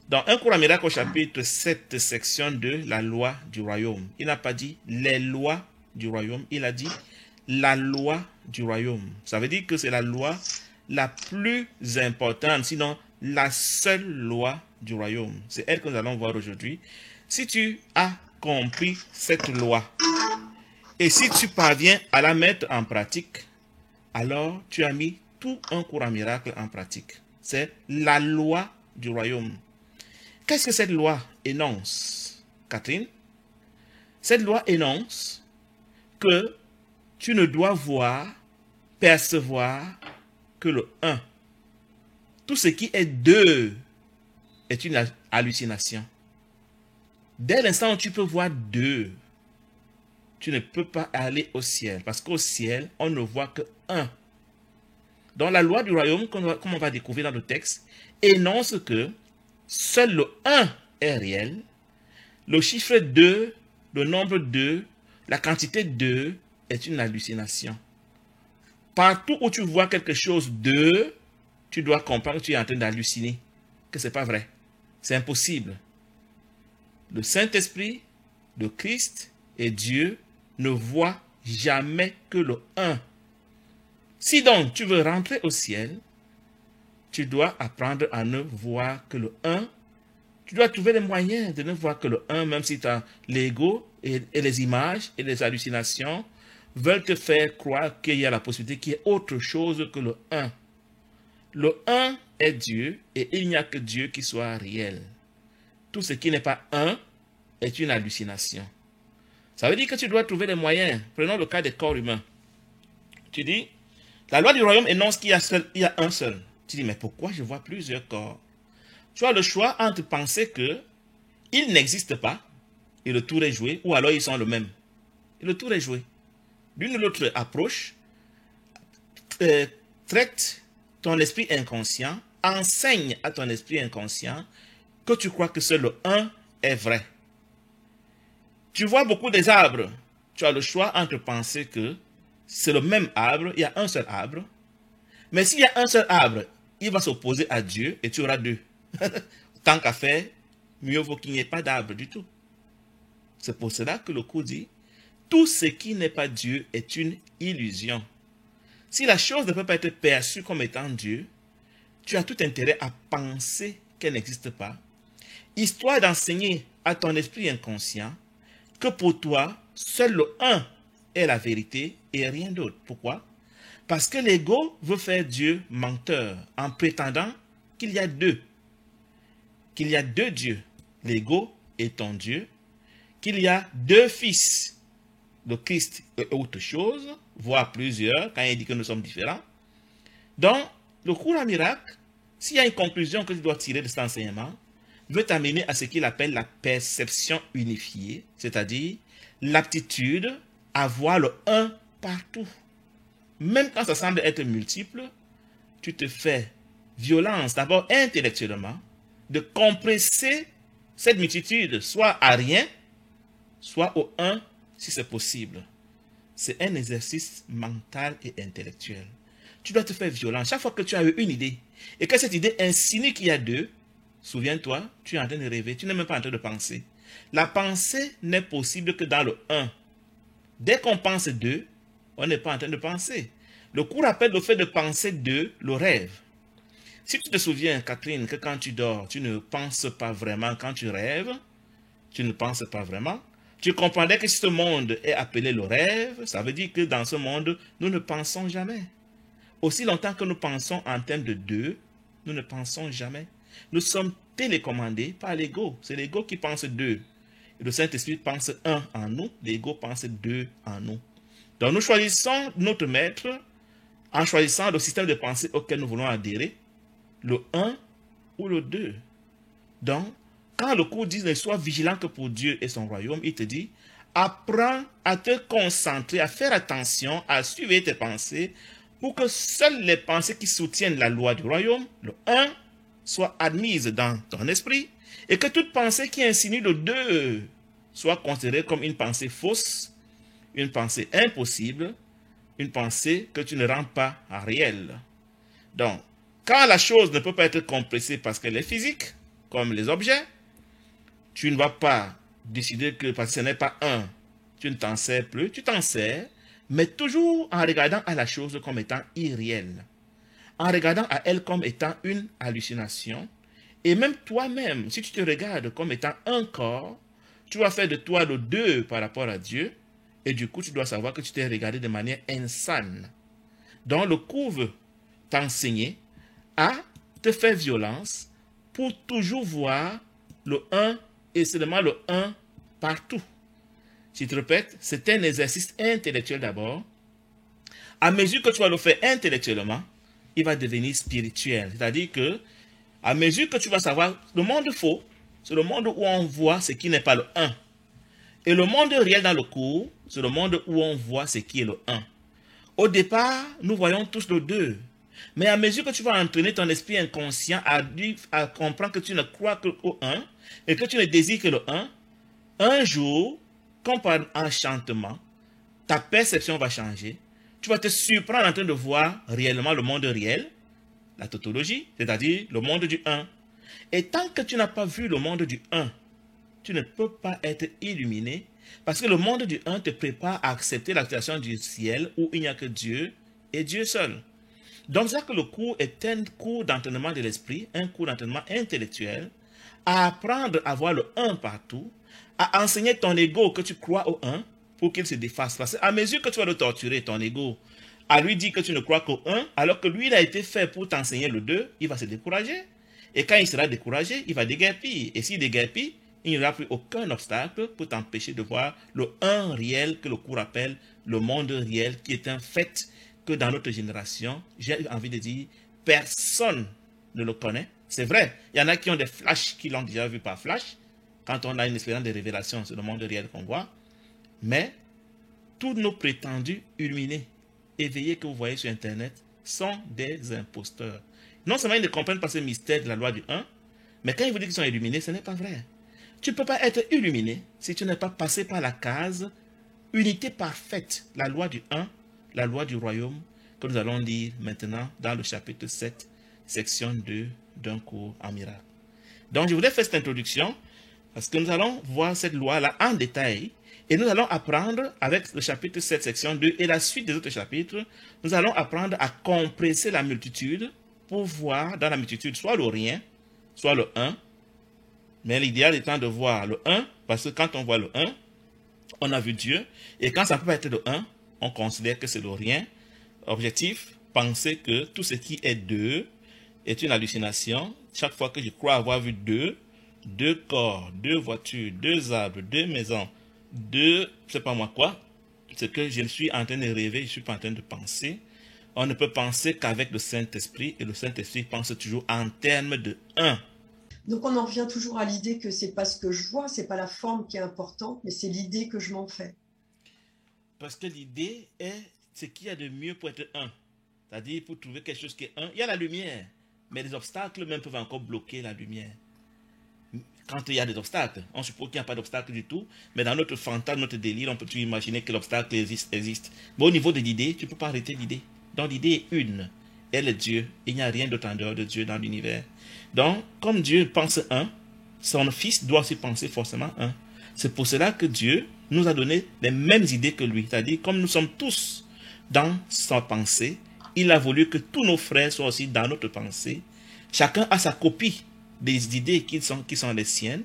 Dans 1 cours à miracle au chapitre 7, section 2, la loi du royaume. Il n'a pas dit les lois du royaume, il a dit la loi du royaume. Ça veut dire que c'est la loi la plus importante, sinon la seule loi du royaume. C'est elle que nous allons voir aujourd'hui. Si tu as compris cette loi et si tu parviens à la mettre en pratique, alors tu as mis tout un cours à miracle en pratique. C'est la loi du royaume. Qu'est-ce que cette loi énonce, Catherine? Cette loi énonce que tu ne dois voir, percevoir que le un. Tout ce qui est deux est une hallucination. Dès l'instant où tu peux voir deux, tu ne peux pas aller au ciel. Parce qu'au ciel, on ne voit que un. Dans la loi du royaume, comme on va découvrir dans le texte, énonce que seul le 1 est réel, le chiffre 2, le nombre 2, la quantité 2 est une hallucination. Partout où tu vois quelque chose 2, tu dois comprendre que tu es en train d'halluciner, que ce n'est pas vrai. C'est impossible. Le Saint-Esprit, le Christ et Dieu ne voient jamais que le 1. Si donc tu veux rentrer au ciel, tu dois apprendre à ne voir que le 1. Tu dois trouver les moyens de ne voir que le 1, même si tu as l'ego et les images et les hallucinations veulent te faire croire qu'il y a la possibilité qu'il y ait autre chose que le 1. Le 1 est Dieu et il n'y a que Dieu qui soit réel. Tout ce qui n'est pas 1 est une hallucination. Ça veut dire que tu dois trouver les moyens. Prenons le cas des corps humains. Tu dis, la loi du royaume énonce qu'il y a un seul. Tu dis, mais pourquoi je vois plusieurs corps? Tu as le choix entre penser qu'ils n'existent pas et le tour est joué, ou alors ils sont le même. Et le tour est joué. L'une ou l'autre approche traite ton esprit inconscient, enseigne à ton esprit inconscient que tu crois que seul le 1 est vrai. Tu vois beaucoup des arbres. Tu as le choix entre penser que c'est le même arbre, il y a un seul arbre. Mais s'il y a un seul arbre, il va s'opposer à Dieu et tu auras deux. Tant qu'à faire, mieux vaut qu'il n'y ait pas d'arbre du tout. C'est pour cela que le cours dit, tout ce qui n'est pas Dieu est une illusion. Si la chose ne peut pas être perçue comme étant Dieu, tu as tout intérêt à penser qu'elle n'existe pas, histoire d'enseigner à ton esprit inconscient que pour toi, seul le 1 est la vérité et rien d'autre. Pourquoi? Parce que l'ego veut faire Dieu menteur en prétendant qu'il y a deux. Qu'il y a deux dieux. L'ego est ton Dieu. Qu'il y a deux fils. Le Christ est autre chose, voire plusieurs, quand il dit que nous sommes différents. Donc, le cours à miracle, s'il y a une conclusion que tu dois tirer de cet enseignement, veut t'amener à ce qu'il appelle la perception unifiée, c'est-à-dire l'aptitude à voir le un partout. Même quand ça semble être multiple, tu te fais violence, d'abord intellectuellement, de compresser cette multitude, soit à rien, soit au un, si c'est possible. C'est un exercice mental et intellectuel. Tu dois te faire violence. Chaque fois que tu as eu une idée, et que cette idée insinue qu'il y a deux, souviens-toi, tu es en train de rêver, tu n'es même pas en train de penser. La pensée n'est possible que dans le un. Dès qu'on pense deux, on n'est pas en train de penser. Le cours appelle le fait de penser deux, le rêve. Si tu te souviens, Catherine, que quand tu dors, tu ne penses pas vraiment. Quand tu rêves, tu ne penses pas vraiment. Tu comprendrais que si ce monde est appelé le rêve, ça veut dire que dans ce monde, nous ne pensons jamais. Aussi longtemps que nous pensons en termes de deux, nous ne pensons jamais. Nous sommes télécommandés par l'ego. C'est l'ego qui pense deux. Le Saint-Esprit pense un en nous, l'ego pense deux en nous. Donc nous choisissons notre maître en choisissant le système de pensée auquel nous voulons adhérer, le 1 ou le 2. Donc, quand le cours dit « ne sois vigilant que pour Dieu et son royaume », il te dit « apprends à te concentrer, à faire attention, à suivre tes pensées pour que seules les pensées qui soutiennent la loi du royaume, le 1, soient admises dans ton esprit et que toute pensée qui insinue le 2 soit considérée comme une pensée fausse, une pensée impossible, une pensée que tu ne rends pas réelle. » Donc, quand la chose ne peut pas être compressée parce qu'elle est physique, comme les objets. Tu ne vas pas décider que parce que ce n'est pas un, tu ne t'en sers plus, tu t'en sers, mais toujours en regardant à la chose comme étant irréelle, en regardant à elle comme étant une hallucination. Et même toi-même, si tu te regardes comme étant un corps, tu vas faire de toi le deux par rapport à Dieu, et du coup, tu dois savoir que tu t'es regardé de manière insane. Donc, le cours veut t'enseigner à te faire violence pour toujours voir le un et seulement le un partout. Je te répète, c'est un exercice intellectuel d'abord. À mesure que tu vas le faire intellectuellement, il va devenir spirituel. C'est-à-dire que, à mesure que tu vas savoir, le monde faux, c'est le monde où on voit ce qui n'est pas le un. Et le monde réel dans le cours, c'est le monde où on voit ce qui est le un. Au départ, nous voyons tous le deux. Mais à mesure que tu vas entraîner ton esprit inconscient à comprendre que tu ne crois qu'au un et que tu ne désires que le un jour, comme par enchantement, ta perception va changer. Tu vas te surprendre en train de voir réellement le monde réel, la tautologie, c'est-à-dire le monde du un. Et tant que tu n'as pas vu le monde du un, tu ne peux pas être illuminé parce que le monde du un te prépare à accepter la création du ciel où il n'y a que Dieu et Dieu seul. Donc, c'est ça que le cours est un cours d'entraînement de l'esprit, un cours d'entraînement intellectuel, à apprendre à voir le un partout, à enseigner ton ego que tu crois au un pour qu'il se défasse. Parce qu'à mesure que tu vas le torturer, ton ego, à lui dire que tu ne crois qu'au un, alors que lui, il a été fait pour t'enseigner le deux, il va se décourager. Et quand il sera découragé, il va déguerpir. Et s'il déguerpit, il n'y aura plus aucun obstacle pour t'empêcher de voir le un réel que le cours appelle le monde réel, qui est un fait que dans notre génération, j'ai envie de dire, personne ne le connaît. C'est vrai, il y en a qui ont des flashs, qui l'ont déjà vu par flash. Quand on a une expérience de révélation, c'est le monde réel qu'on voit. Mais tous nos prétendus illuminés, éveillés que vous voyez sur Internet, sont des imposteurs. Non seulement ils ne comprennent pas ce mystère de la loi du un, mais quand ils vous disent qu'ils sont illuminés, ce n'est pas vrai. Tu ne peux pas être illuminé si tu n'es pas passé par la case unité parfaite, la loi du un, la loi du royaume, que nous allons lire maintenant dans le chapitre 7, section 2 d'un cours en miracle. Donc, je voulais faire cette introduction parce que nous allons voir cette loi-là en détail et nous allons apprendre avec le chapitre 7, section 2 et la suite des autres chapitres, nous allons apprendre à compresser la multitude pour voir dans la multitude soit le rien, soit le un. Mais l'idéal étant de voir le un, parce que quand on voit le un, on a vu Dieu. Et quand ça ne peut pas être le un, on considère que c'est le rien. Objectif, penser que tout ce qui est deux est une hallucination. Chaque fois que je crois avoir vu deux corps, deux voitures, deux arbres, deux maisons, deux, je ne sais pas moi quoi, c'est que je suis en train de rêver, je ne suis pas en train de penser. On ne peut penser qu'avec le Saint-Esprit, et le Saint-Esprit pense toujours en termes de un. Donc on en revient toujours à l'idée que c'est pas ce que je vois, c'est pas la forme qui est importante, mais c'est l'idée que je m'en fais. Parce que l'idée est ce qu'il y a de mieux pour être un. C'est-à-dire pour trouver quelque chose qui est un. Il y a la lumière, mais les obstacles même peuvent encore bloquer la lumière. Quand il y a des obstacles, on suppose qu'il n'y a pas d'obstacle du tout, mais dans notre fantasme, notre délire, on peut toujours imaginer que l'obstacle existe. Mais au niveau de l'idée, tu ne peux pas arrêter l'idée. Donc l'idée est une. Elle est Dieu. Il n'y a rien d'autre en dehors de Dieu dans l'univers. Donc, comme Dieu pense un, son Fils doit aussi penser forcément un. C'est pour cela que Dieu nous a donné les mêmes idées que lui. C'est-à-dire, comme nous sommes tous dans sa pensée, il a voulu que tous nos frères soient aussi dans notre pensée. Chacun a sa copie des idées qui sont les siennes.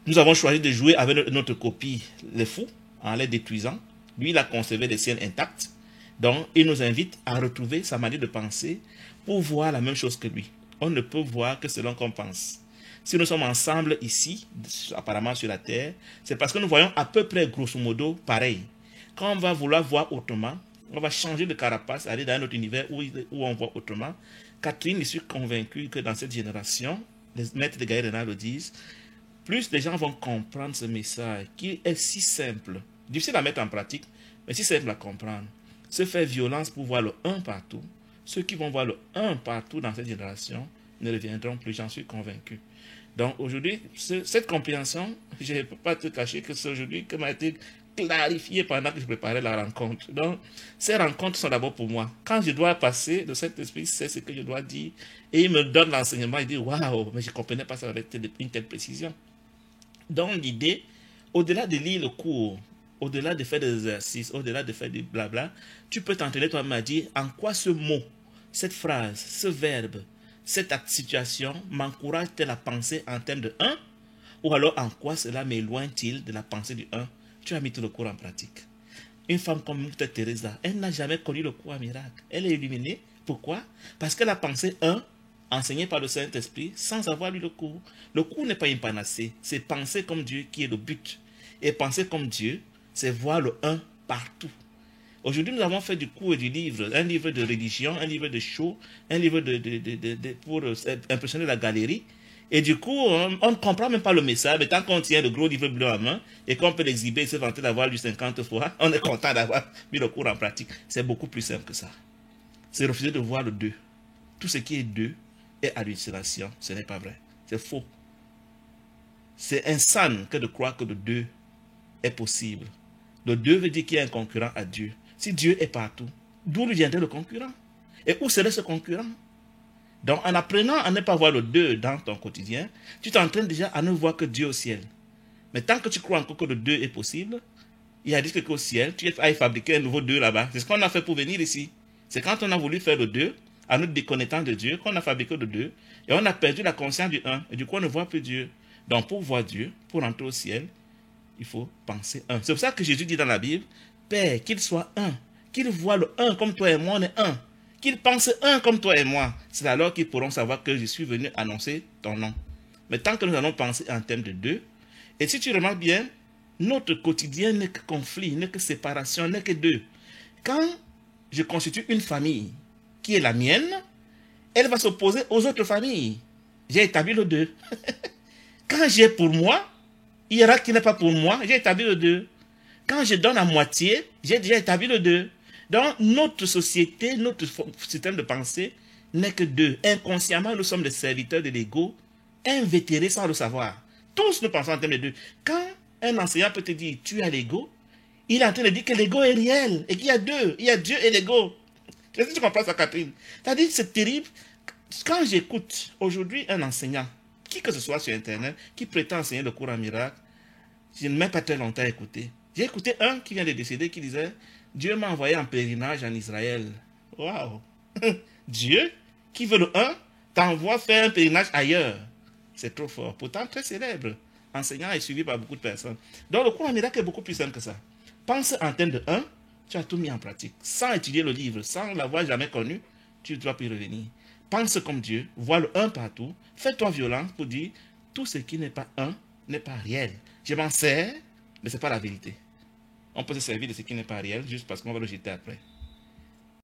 Nous avons choisi de jouer avec notre copie, les fous, en les détruisant. Lui, il a conservé les siennes intactes. Donc, il nous invite à retrouver sa manière de penser pour voir la même chose que lui. On ne peut voir que selon qu'on pense. Si nous sommes ensemble ici, apparemment sur la terre, c'est parce que nous voyons à peu près, grosso modo, pareil. Quand on va vouloir voir autrement, on va changer de carapace, aller dans un autre univers où on voit autrement. Catherine, je suis convaincu que dans cette génération, les maîtres de Gaïa Renard le disent, plus les gens vont comprendre ce message qui est si simple, difficile à mettre en pratique, mais si simple à comprendre. Se faire violence pour voir le un partout. Ceux qui vont voir le un partout dans cette génération ne reviendront plus, j'en suis convaincu. Donc aujourd'hui, cette compréhension, je ne peux pas te cacher que c'est aujourd'hui que m'a été clarifié pendant que je préparais la rencontre. Donc, ces rencontres sont d'abord pour moi. Quand je dois passer, le Saint-Esprit sait ce que je dois dire et il me donne l'enseignement. Il dit, waouh, mais je ne comprenais pas ça avec une telle précision. Donc, l'idée, au-delà de lire le cours, au-delà de faire des exercices, au-delà de faire du blabla, tu peux t'entraîner toi-même à dire en quoi ce mot, cette phrase, ce verbe, cette situation m'encourage-t-elle à penser en termes de 1 ou alors en quoi cela m'éloigne-t-il de la pensée du 1. Tu as mis tout le cours en pratique. Une femme comme Mère Teresa, elle n'a jamais connu le cours à miracle. Elle est illuminée. Pourquoi? Parce qu'elle a pensé 1, enseigné par le Saint-Esprit, sans avoir lu le cours. Le cours n'est pas une panacée. C'est penser comme Dieu qui est le but. Et penser comme Dieu, c'est voir le 1 partout. Aujourd'hui, nous avons fait du cours et du livre, un livre de religion, un livre de show, un livre pour impressionner la galerie. Et du coup, on ne comprend même pas le message, mais tant qu'on tient le gros livre bleu en main et qu'on peut l'exhiber et se vanter d'avoir lu 50 fois, on est content d'avoir mis le cours en pratique. C'est beaucoup plus simple que ça. C'est refuser de voir le 2. Tout ce qui est 2 est hallucination. Ce n'est pas vrai. C'est faux. C'est insane que de croire que le 2 est possible. Le 2 veut dire qu'il y a un concurrent à Dieu. Si Dieu est partout, d'où lui viendrait le concurrent? Et où serait ce concurrent? Donc, en apprenant à ne pas voir le 2 dans ton quotidien, tu t'entraînes déjà à ne voir que Dieu au ciel. Mais tant que tu crois encore que le 2 est possible, il y a dit qu'au ciel, tu vas fabriquer un nouveau 2 là-bas. C'est ce qu'on a fait pour venir ici. C'est quand on a voulu faire le 2, en nous déconnectant de Dieu, qu'on a fabriqué le 2, et on a perdu la conscience du 1, et du coup on ne voit plus Dieu. Donc, pour voir Dieu, pour entrer au ciel, il faut penser 1. C'est pour ça que Jésus dit dans la Bible, Père, qu'il soit 1, qu'il voit le 1 comme toi et moi, on est 1. Qu'ils pensent 1 comme toi et moi. C'est alors qu'ils pourront savoir que je suis venu annoncer ton nom. Mais tant que nous allons penser en termes de 2, et si tu remarques bien, notre quotidien n'est que conflit, n'est que séparation, n'est que 2. Quand je constitue une famille qui est la mienne, elle va s'opposer aux autres familles. J'ai établi le 2. Quand j'ai pour moi, il y aura qui n'est pas pour moi, j'ai établi le 2. Quand je donne à moitié, j'ai déjà établi le 2. Donc, notre société, notre système de pensée n'est que 2. Inconsciemment, nous sommes des serviteurs de l'ego, invétérés sans le savoir. Tous nous pensons en termes de 2. Quand un enseignant peut te dire, tu as l'ego, il est en train de dire que l'ego est réel et qu'il y a 2. Il y a Dieu et l'ego. Est-ce que tu comprends ça, Catherine? C'est-à-dire, c'est terrible. Quand j'écoute aujourd'hui un enseignant, qui que ce soit sur Internet, qui prétend enseigner le cours en miracle, je ne mets pas très longtemps à écouter. J'ai écouté un qui vient de décéder qui disait, Dieu m'a envoyé en pèlerinage en Israël. Waouh! Dieu, qui veut le 1, t'envoie faire un pèlerinage ailleurs. C'est trop fort. Pourtant, très célèbre. Enseignant et suivi par beaucoup de personnes. Donc, le cours en miracle est beaucoup plus simple que ça. Pense en termes de 1, tu as tout mis en pratique. Sans étudier le livre, sans l'avoir jamais connu, tu dois plus revenir. Pense comme Dieu, vois le 1 partout. Fais-toi violence pour dire, tout ce qui n'est pas 1 n'est pas réel. Je m'en sers, mais ce n'est pas la vérité. On peut se servir de ce qui n'est pas réel juste parce qu'on va le jeter après.